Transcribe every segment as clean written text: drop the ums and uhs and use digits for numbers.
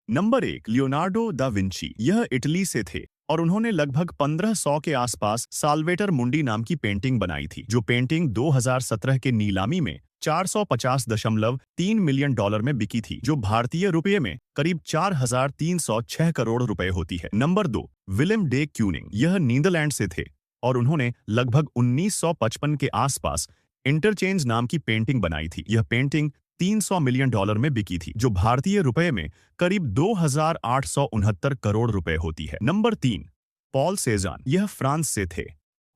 Number 1, Leonardo da Vinci. यह Italy से थे और उन्होंने लगभग 1500 के आसपास साल्वेटर मुंडी नाम की पेंटिंग बनाई थी, जो पेंटिंग 2017 के नीलामी में 450.3 मिलियन डॉलर में बिकी थी, जो भारतीय रुपये में करीब 4306 करोड़ रुपए होती है। Number 2, William de Kooning. यह नीदरलैंड से थे और उन्होंने लगभग 1955 के आसपास इंटरचेंज नाम की पेंटिंग बनाई थी। यह पेंटिंग 300 मिलियन डॉलर में बिकी थी, जो भारतीय रुपए में करीब 2869 करोड़ रुपए होती है। Number 3, Paul Cezanne. यह फ्रांस से थे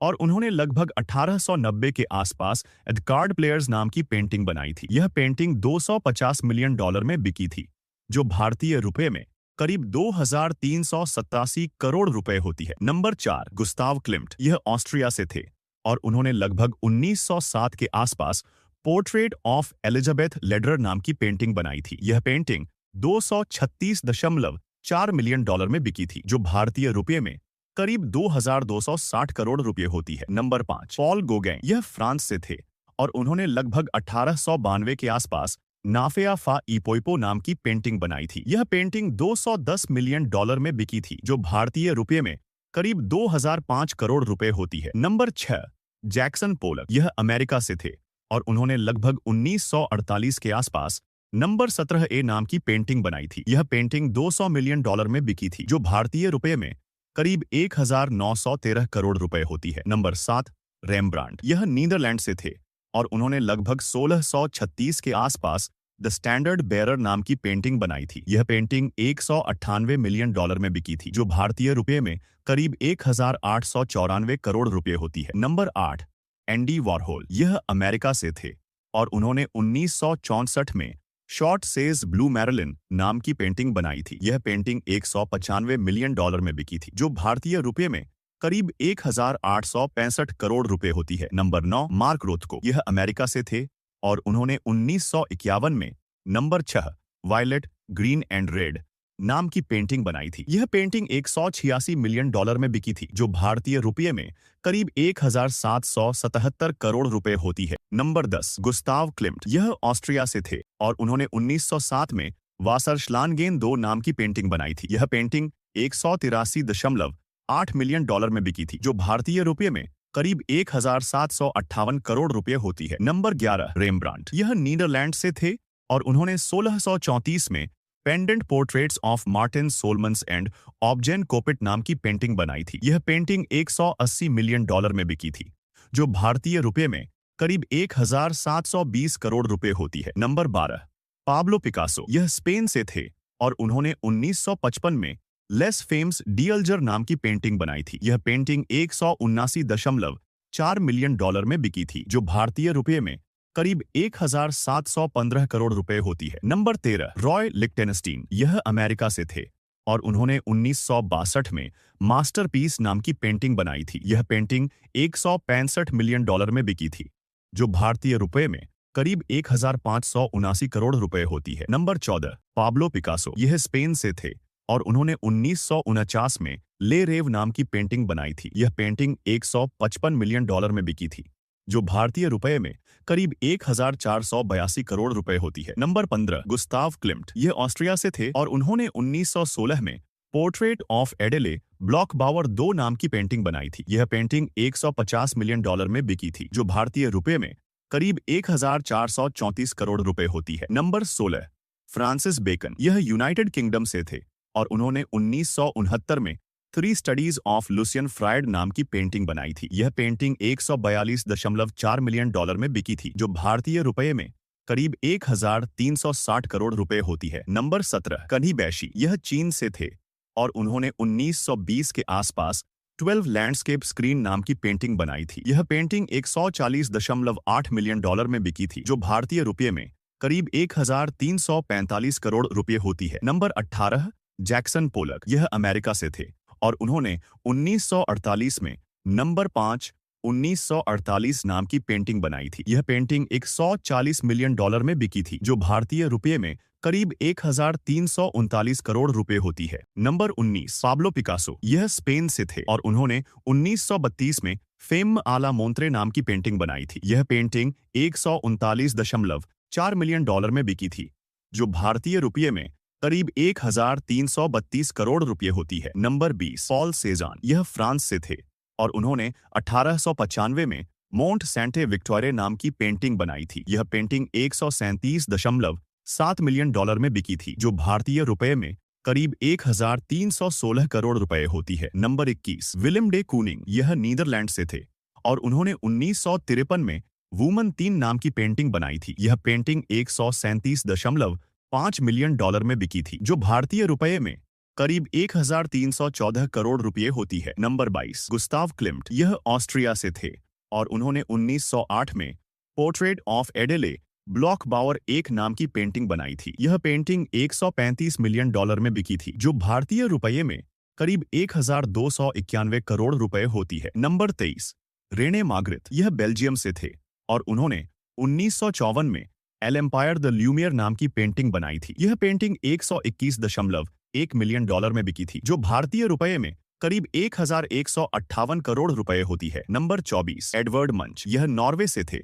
और उन्होंने लगभग 1890 के आसपास एडकार्ड प्लेयर्स नाम की पेंटिंग बनाई थी। यह पेंटिंग 250 मिलियन डॉलर में बिकी थी, जो भारतीय रुपए में करीब 2387 करोड़ रुपए होती है। Number 4, Gustav Klimt. यह ऑस्ट्रिया से थे और उन्होंने लगभग 1907 के आसपास पोर्ट्रेट ऑफ एलिजाबेथ लेडरर नाम की पेंटिंग बनाई थी। यह पेंटिंग 236.4 मिलियन डॉलर में बिकी थी, जो भारतीय रुपये में करीब 2260 करोड़ रुपए होती है। Number 5, Paul Gauguin. यह फ्रांस से थे और उन्होंने लगभग 1892 के आसपास नाफेया फा इपोइपो नाम की पेंटिंग बनाई थी। यह पेंटिंग 210 मिलियन डॉलर में बिकी थी, जो भारतीय रुपये में करीब 2005 करोड़ रुपए होती है। Number 6, Jackson Pollock. यह अमेरिका से थे और उन्होंने लगभग 1948 के आसपास नंबर 17 ए नाम की पेंटिंग बनाई थी। यह पेंटिंग 200 मिलियन डॉलर में बिकी थी, जो भारतीय रुपये में करीब 1913 करोड़ रुपए होती है। नंबर 7, रेम्ब्रांड। यह नीदरलैंड से थे और उन्होंने लगभग 1636 के आसपास द स्टैंडर्ड बेरर नाम की पेंटिंग बनाई थी। यह पेंटिंग 198 मिलियन डॉलर में बिकी थी, जो भारतीय रुपये में करीब 1894 करोड़ रुपए होती है। Number 8, Andy Warhol. यह अमेरिका से थे और उन्होंने 1964 में शॉर्ट सेज ब्लू मैरिलिन नाम की पेंटिंग बनाई थी। यह पेंटिंग 195 मिलियन डॉलर में बिकी थी, जो भारतीय रुपये में करीब 1865 करोड़ रुपए होती है। Number 9, Mark Rothko. यह अमेरिका से थे और उन्होंने 1951 में number 6, violet green and red नाम की पेंटिंग बनाई थी। यह पेंटिंग 186 मिलियन डॉलर में बिकी थी, जो भारतीय रुपये में करीब 1777 करोड़ रुपए होती है। Number 10, Gustav Klimt. यह ऑस्ट्रिया से थे और उन्होंने 1907 में वासरश्लानगेन 2 नाम की पेंटिंग बनाई थी। यह पेंटिंग 183.8 मिलियन डॉलर में बिकी थी, जो भारतीय रुपये में करीब 1758 करोड़ रुपए होती है। Number 11, Rembrandt. यह नीदरलैंड से थे और उन्होंने 1634 में pendant portraits of Maerten Soolmans and Oopjen Coppit नाम की पेंटिंग बनाई थी। यह पेंटिंग 180 मिलियन डॉलर में बिकी थी, जो भारतीय रुपये में करीब 1720 करोड़ रुपए होती है। Number 12, Pablo Picasso. यह स्पेन से थे और उन्होंने 1955 में लेस फेम्स डियल्जर नाम की पेंटिंग बनाई थी। यह पेंटिंग 179.4 मिलियन डॉलर में बिकी थी, जो भारतीय रुपये में करीब 1715 करोड़ रुपए होती है। नंबर 13, रॉय लिक्टेनस्टीन। यह अमेरिका से थे और उन्होंने 1962 में मास्टरपीस नाम की पेंटिंग बनाई थी। यह पेंटिंग 165 मिलियन डॉलर में बिकी थी, जो भारतीय रुपये में करीब 1579 करोड़ रुपए होती है। Number 14, Pablo Picasso. यह स्पेन से थे और उन्होंने 1949 में ले रेव नाम की पेंटिंग बनाई थी। यह पेंटिंग 155 मिलियन डॉलर में बिकी थी, जो भारतीय रुपये में करीब 1482 करोड़ रुपए होती है। Number 15, Gustav Klimt. यह ऑस्ट्रिया से थे और उन्होंने 1916 में portrait of Adele Bloch Bauer 2 नाम की पेंटिंग बनाई थी। यह पेंटिंग 150 मिलियन डॉलर में बिकी थी, जो भारतीय रुपये में करीब 1434 करोड़ रुपए होती है। Number 16, Francis Bacon. यह यूनाइटेड किंगडम से थे और उन्होंने 1969 में 3 स्टडीज ऑफ लुसियन फ्रायड नाम की पेंटिंग बनाई थी। यह पेंटिंग 142.4 मिलियन डॉलर में बिकी थी, जो भारतीय रुपये में करीब 1360 करोड़ रुपए होती है। नंबर 17, कन्ही बैशी। यह चीन से थे और उन्होंने 1920 के आसपास 12 लैंडस्केप स्क्रीन नाम की पेंटिंग बनाई थी। यह पेंटिंग 140.8 मिलियन डॉलर में बिकी थी, जो भारतीय रुपये में करीब 1345 करोड़ रुपए होती है। Number 18, Jackson Pollock. यह अमेरिका से थे और उन्होंने 1948 में नंबर 5 1948 नाम की पेंटिंग बनाई थी। यह पेंटिंग 140 मिलियन डॉलर में बिकी थी, जो भारतीय रुपये में करीब 1339 करोड़ रुपए होती है। Number 19, Pablo Picasso. यह स्पेन से थे और उन्होंने 1932 में फेम आला मोंत्रे नाम की पेंटिंग बनाई थी। यह पेंटिंग 139.4 मिलियन डॉलर में बिकी थी, जो भारतीय रुपये में करीब 1332 करोड़ रुपए होती है। नंबर 20 पॉल सेजान, यह फ्रांस से थे और उन्होंने 1895 में मोंट सेंटे विक्टोरिया नाम की पेंटिंग बनाई थी। यह पेंटिंग 137.7 मिलियन डॉलर में बिकी थी, जो भारतीय रुपए में करीब 1316 करोड़ रुपए होती है। नंबर 21 विलियम डे कूनिंग, यह नीदरलैंड से थे और उन्होंने 1953 में वुमन 3 नाम की पेंटिंग बनाई थी। यह पेंटिंग 137.5 मिलियन डॉलर में बिकी थी, जो भारतीय रुपए में करीब 1314 करोड़ रुपए होती है। नंबर 22 गुस्ताव क्लिम्ट, यह ऑस्ट्रिया से थे और उन्होंने 1908 में पोर्ट्रेट ऑफ एडेले ब्लॉक बावर एक नाम की पेंटिंग बनाई थी। यह पेंटिंग 135 मिलियन डॉलर में बिकी थी, जो भारतीय रुपये में करीब 1291 करोड़ रुपए होती है। नंबर 23 रेने माग्रिट, यह बेल्जियम से थे और उन्होंने 1954 में एल एम्पायर द ल्यूमियर नाम की पेंटिंग बनाई थी। यह पेंटिंग 121.1 मिलियन डॉलर में बिकी थी, जो भारतीय रुपये में करीब 1158 करोड़ रुपए होती है। नंबर 24 एडवर्ड मंच, यह नॉर्वे से थे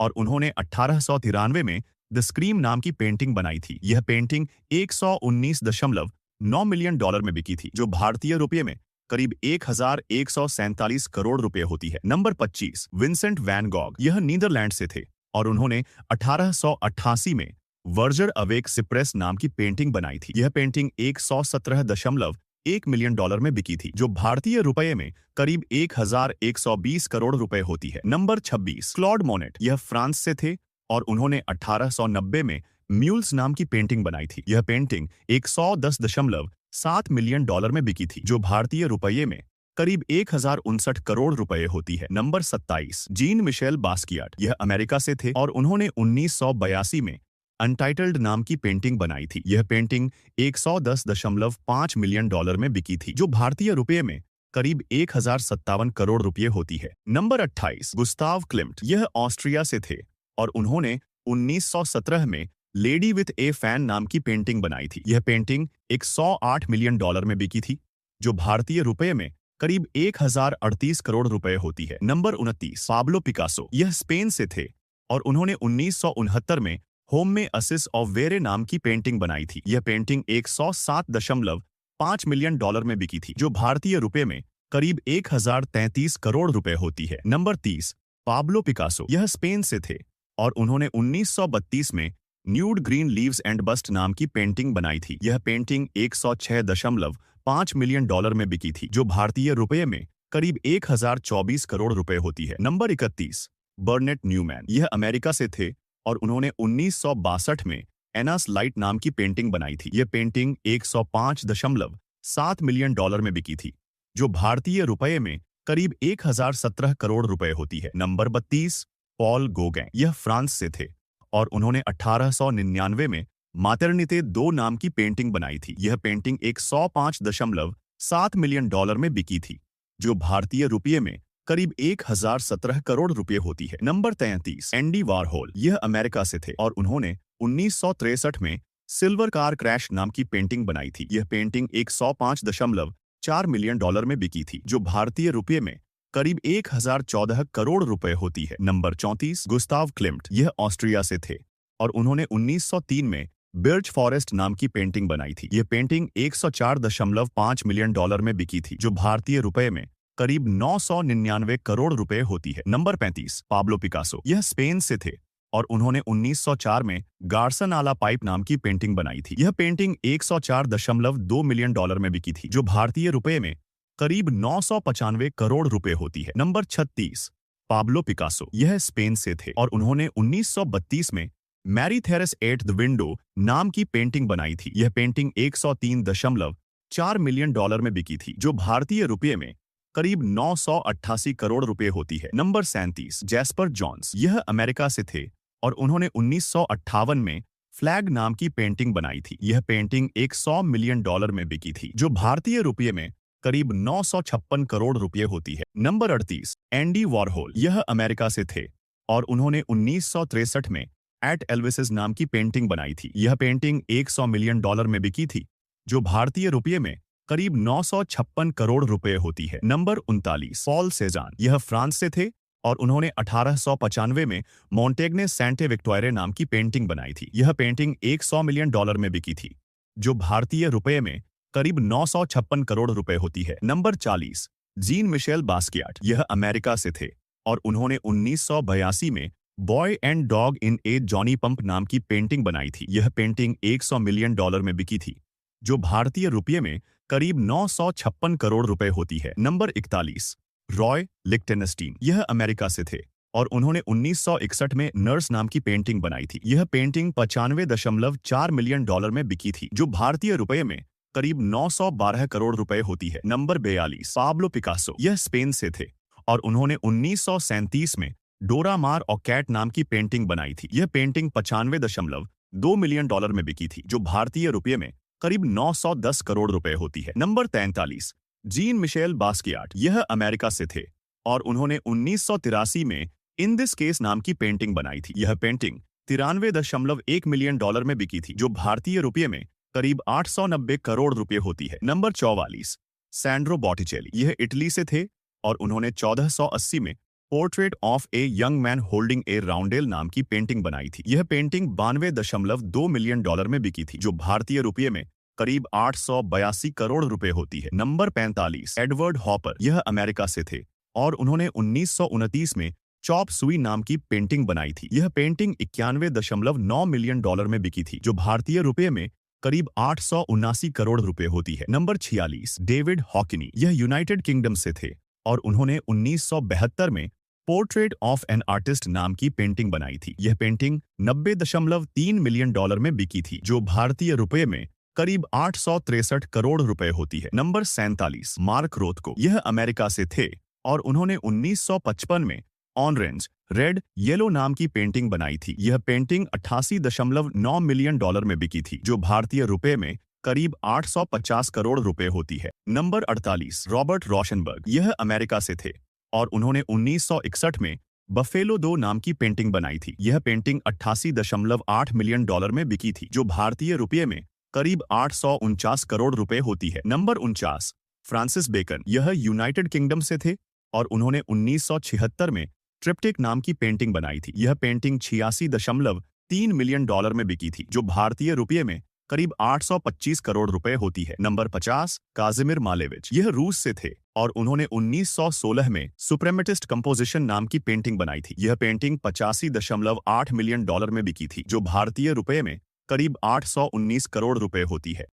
और उन्होंने 1893 में द स्क्रीम नाम की पेंटिंग बनाई थी। यह पेंटिंग 119.9 मिलियन डॉलर में बिकी थी, जो भारतीय रुपये में करीब 1147 करोड़ रुपए होती है। नंबर 25 विंसेंट वैन गॉग, यह नीदरलैंड से थे और उन्होंने 1888 में वर्जर अवेक सिप्रेस नाम की पेंटिंग बनाई थी। यह पेंटिंग 117.1 मिलियन डॉलर में बिकी थी, जो भारतीय रुपये में करीब 1120 करोड़ रुपए होती है। नंबर 26 क्लॉड मोनेट, यह फ्रांस से थे और उन्होंने 1890 में म्यूल्स नाम की पेंटिंग बनाई थी। यह पेंटिंग 110.7 मिलियन डॉलर में बिकी थी, जो भारतीय रुपये में करीब 1059 करोड़ रुपए होती है। नंबर 27 जीन मिशेल बास्कियाट, यह अमेरिका से थे और उन्होंने 1982 में अनटाइटल्ड नाम की पेंटिंग बनाई थी। यह पेंटिंग 110.5 मिलियन डॉलर में बिकी थी, जो भारतीय रुपये में करीब 1057 करोड़ रुपए होती है। नंबर 28 गुस्ताव क्लिम्ट, यह ऑस्ट्रिया से थे और उन्होंने 1917 में लेडी विथ ए फैन नाम की पेंटिंग बनाई थी। यह पेंटिंग 108 मिलियन डॉलर में बिकी थी, जो भारतीय रुपये में करीब 1038 करोड़ रुपए होती है। नंबर 29 पाब्लो पिकासो, यह स्पेन से थे और उन्होंने 1969 में होम में असिस ऑफ वेरे नाम की पेंटिंग बनाई थी। यह पेंटिंग 107.5 मिलियन डॉलर में बिकी थी, जो भारतीय रुपये में करीब 1033 करोड़ रुपए होती है। नंबर 30 पाब्लो पिकासो, यह स्पेन से थे और उन्होंने 1932 में nude green leaves and bast नाम की पेंटिंग बनाई थी। यह पेंटिंग 106.5 मिलियन डॉलर में बिकी थी, जो भारतीय रुपये में करीब 1024 करोड़ रुपए होती है। नंबर 31 बर्नेट न्यूमैन, यह अमेरिका से थे और उन्होंने 1962 में एनास लाइट नाम की पेंटिंग बनाई थी। यह पेंटिंग 105.7 मिलियन डॉलर में बिकी थी, जो भारतीय रुपये में करीब 1017 करोड़ रुपए होती है। नंबर 32 पॉल गोगैन, यह फ्रांस से थे और उन्होंने 1899 में मातरनिते 2 नाम की पेंटिंग बनाई थी। यह पेंटिंग 105.7 मिलियन डॉलर में बिकी थी, जो भारतीय रुपये में करीब 1017 करोड़ रुपए होती है। नंबर 33 एंडी वारहोल, यह अमेरिका से थे और उन्होंने 1963 में सिल्वर कार क्रैश नाम की पेंटिंग बनाई थी। यह पेंटिंग 105.4 मिलियन डॉलर में बिकी थी, जो भारतीय रुपये में करीब 1014 करोड़ रुपए होती है। नंबर 34 गुस्ताव क्लिम्ट, यह ऑस्ट्रिया से थे और उन्होंने 1903 में बिर्च फॉरेस्ट नाम की पेंटिंग बनाई थी। यह पेंटिंग 104.5 मिलियन डॉलर में बिकी थी, जो भारतीय रुपये में करीब 999 करोड़ रुपए होती है। नंबर 35 पाब्लो पिकासो, यह स्पेन से थे और उन्होंने 1904 में गार्सन आला पाइप नाम की पेंटिंग बनाई थी। यह पेंटिंग 104.2 मिलियन डॉलर में बिकी थी, जो भारतीय रुपये में करीब 995 करोड़ रुपए होती है। नंबर 36 पाब्लो पिकासो, यह स्पेन से थे और उन्होंने 1932 में Marie Therese at the window नाम की पेंटिंग बनाई थी। यह पेंटिंग 103.4 मिलियन डॉलर में बिकी थी, जो भारतीय रुपये में करीब 988 करोड़ रुपए होती है। नंबर 37 जैस्पर जॉन्स, यह अमेरिका से थे और उन्होंने 1958 में फ्लैग नाम की पेंटिंग बनाई थी। यह पेंटिंग 100 मिलियन डॉलर में बिकी थी, जो भारतीय रुपये में करीब 956 करोड़ रुपए होती है। नंबर 38 एंडी वॉरहोल, यह अमेरिका से थे और उन्होंने 1963 में एट एल्विसेस नाम की पेंटिंग बनाई थी। यह पेंटिंग 100 मिलियन डॉलर में बिकी थी, जो भारतीय रुपये में करीब 956 करोड़ रुपए होती है। नंबर 39 पॉल सेजान, यह फ्रांस से थे और उन्होंने 1895 में मोंटेग्ने सेंटे विक्टोरिया नाम की पेंटिंग बनाई थी। यह पेंटिंग 100 मिलियन डॉलर में बिकी थी, जो भारतीय रुपए में करीब 956 करोड़ रुपए होती है। Number 40, Jean Michel Basquiat. यह अमेरिका से थे और उन्होंने 1982 में boy and dog in a Johnny pump नाम की पेंटिंग बनाई थी। यह पेंटिंग $100 मिलियन में बिकी थी, जो भारतीय रुपये में करीब 956 करोड़ रुपए होती है। नंबर 41, रॉय लिक्टेनस्टीन। यह अमेरिका से थे और उन्होंने 1961 में नर्स नाम की पेंटिंग बनाई थी। यह पेंटिंग 95.4 मिलियन में बिकी थी, जो भारतीय रुपये में करीब 912 करोड़ रुपए होती है। Number 42, Pablo Picasso. यह स्पेन से थे और उन्होंने 1937 में डोरा मार और कैट नाम की पेंटिंग बनाई थी। यह पेंटिंग 95.2 मिलियन में बिकी थी, जो भारतीय रुपये में करीब 910 करोड़ रुपए होती है। Number 43, Jean Michel Basquiat. यह अमेरिका से थे और उन्होंने 1983 में इन दिस केस नाम की पेंटिंग बनाई थी। यह पेंटिंग 93.1 मिलियन में बिकी थी, जो भारतीय रुपये में करीब 890 करोड़ रुपए होती है। Number 44, Sandro Botticelli. यह इटली से थे और उन्होंने 1480 में portrait of a young man holding a roundel नाम की पेंटिंग बनाई थी। यह पेंटिंग 92.2 मिलियन में बिकी थी, जो भारतीय रुपये में करीब 882 करोड़ रुपए होती है। Number 45, Edward hopper. यह अमेरिका से थे और उन्होंने 1929 में चॉप सुई नाम की पेंटिंग बनाई थी। यह पेंटिंग 91.9 मिलियन में बिकी थी, जो भारतीय रुपये में करीब 879 करोड़ रुपए होती है। Number 46, David Hockney. यह यूनाइटेड किंगडम से थे और उन्होंने 1972 में पोर्ट्रेट ऑफ एन आर्टिस्ट नाम की पेंटिंग बनाई थी। यह पेंटिंग 90.3 मिलियन में बिकी थी, जो भारतीय रुपये में करीब 863 करोड़ रुपए होती है। Number 47, Mark Rothko. यह अमेरिका से थे और उन्होंने 1955 में ऑरेंज, रेड, येलो नाम की पेंटिंग बनाई थी। यह पेंटिंग 88.9 मिलियन में बिकी थी, जो भारतीय रुपये में करीब 850 करोड़ रुपए होती है। Number 48, Robert Rauschenberg. यह अमेरिका से थे और उन्होंने 1961 में बफेलो 2 नाम की पेंटिंग बनाई थी। यह पेंटिंग 88.8 मिलियन में बिकी थी, जो भारतीय रुपये में करीब 849 करोड़ रुपए होती है। Number 49, Francis Bacon. यह यूनाइटेड किंगडम से थे और उन्होंने 1976 में ट्रिप्टिक नाम की पेंटिंग बनाई थी। यह पेंटिंग 86.3 मिलियन में बिकी थी, जो भारतीय रुपये में करीब 825 करोड़ रुपए होती है। Number 50, Kazimir Malevich. यह रूस से थे और उन्होंने 1916 में सुप्रेमेटिस्ट कंपोजिशन नाम की पेंटिंग बनाई थी। यह पेंटिंग 85.8 मिलियन में बिकी थी, जो भारतीय रुपये में करीब 819 करोड़ रुपए होती है।